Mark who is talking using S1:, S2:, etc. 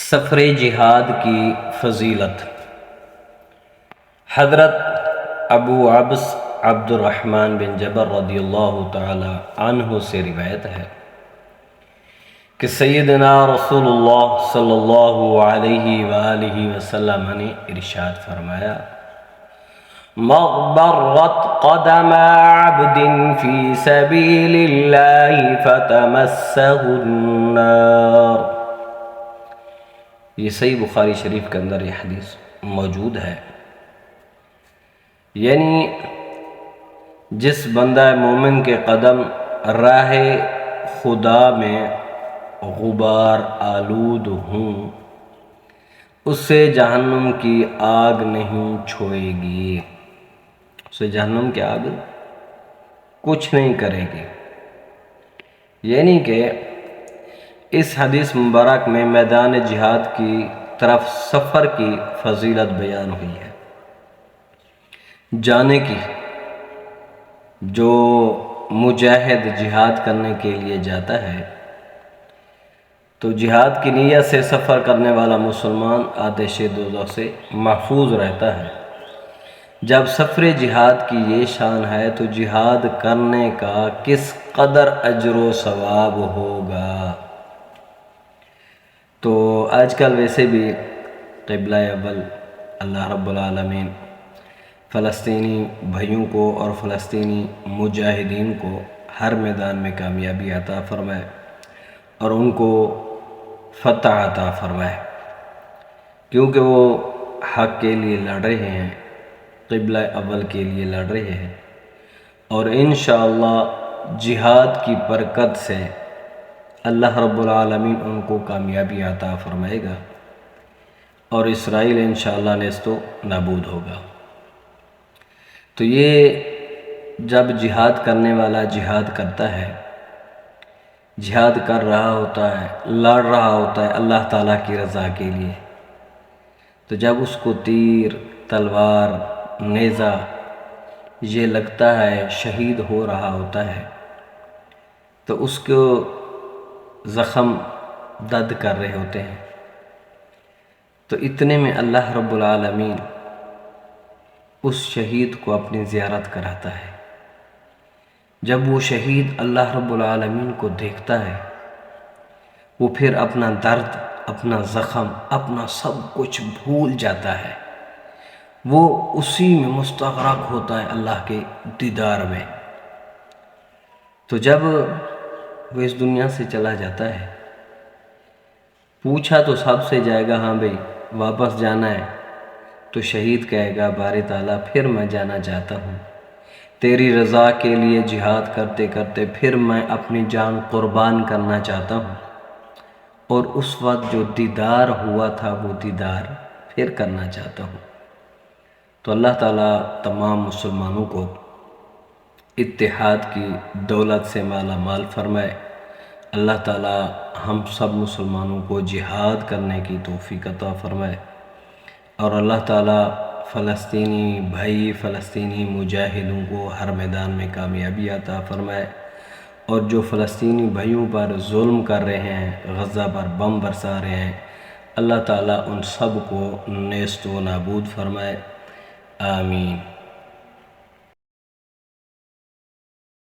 S1: سفر جہاد کی فضیلت۔ حضرت ابو عبس عبد الرحمن بن جبر رضی اللہ تعالی عنہ سے روایت ہے کہ سیدنا رسول اللہ صلی اللہ علیہ وآلہ وسلم نے ارشاد فرمایا: مغبرت قدم عبد فی سبیل اللہ فتمسہ النار۔ یہ صحیح بخاری شریف کے اندر یہ حدیث موجود ہے، یعنی جس بندہ مومن کے قدم راہ خدا میں غبار آلود ہوں، اس سے جہنم کی آگ نہیں چھوئے گی، اسے جہنم کی آگ کچھ نہیں کرے گی۔ یعنی کہ اس حدیث مبارک میں میدان جہاد کی طرف سفر کی فضیلت بیان ہوئی ہے، جانے کی۔ جو مجاہد جہاد کرنے کے لیے جاتا ہے تو جہاد کی نیت سے سفر کرنے والا مسلمان آتش دوزخ سے محفوظ رہتا ہے۔ جب سفر جہاد کی یہ شان ہے تو جہاد کرنے کا کس قدر اجر و ثواب ہوگا۔ تو آج کل ویسے بھی قبلہ اول اللہ رب العالمین فلسطینی بھائیوں کو اور فلسطینی مجاہدین کو ہر میدان میں کامیابی عطا فرمائے اور ان کو فتح عطا فرمائے، کیونکہ وہ حق کے لیے لڑ رہے ہیں، قبلہ اول کے لیے لڑ رہے ہیں، اور انشاءاللہ جہاد کی برکت سے اللہ رب العالمین ان کو کامیابی عطا فرمائے گا اور اسرائیل انشاءاللہ نیست و نابود ہوگا۔ تو یہ جب جہاد کرنے والا جہاد کرتا ہے، جہاد کر رہا ہوتا ہے، لڑ رہا ہوتا ہے اللہ تعالیٰ کی رضا کے لیے، تو جب اس کو تیر، تلوار، نیزہ یہ لگتا ہے، شہید ہو رہا ہوتا ہے، تو اس کو زخم درد کر رہے ہوتے ہیں، تو اتنے میں اللہ رب العالمین اس شہید کو اپنی زیارت کراتا ہے۔ جب وہ شہید اللہ رب العالمین کو دیکھتا ہے، وہ پھر اپنا درد، اپنا زخم، اپنا سب کچھ بھول جاتا ہے، وہ اسی میں مستغرق ہوتا ہے اللہ کے دیدار میں۔ تو جب وہ اس دنیا سے چلا جاتا ہے، پوچھا تو سب سے جائے گا، ہاں بھئی واپس جانا ہے، تو شہید کہے گا باری تعالیٰ پھر میں جانا چاہتا ہوں، تیری رضا کے لیے جہاد کرتے کرتے پھر میں اپنی جان قربان کرنا چاہتا ہوں، اور اس وقت جو دیدار ہوا تھا وہ دیدار پھر کرنا چاہتا ہوں۔ تو اللہ تعالیٰ تمام مسلمانوں کو اتحاد کی دولت سے مالا مال فرمائے۔ اللہ تعالیٰ ہم سب مسلمانوں کو جہاد کرنے کی توفیق عطا فرمائے، اور اللہ تعالیٰ فلسطینی بھائی، فلسطینی مجاہدوں کو ہر میدان میں کامیابی عطا فرمائے، اور جو فلسطینی بھائیوں پر ظلم کر رہے ہیں، غزہ پر بم برسا رہے ہیں، اللہ تعالیٰ ان سب کو نیست و نابود فرمائے، آمین۔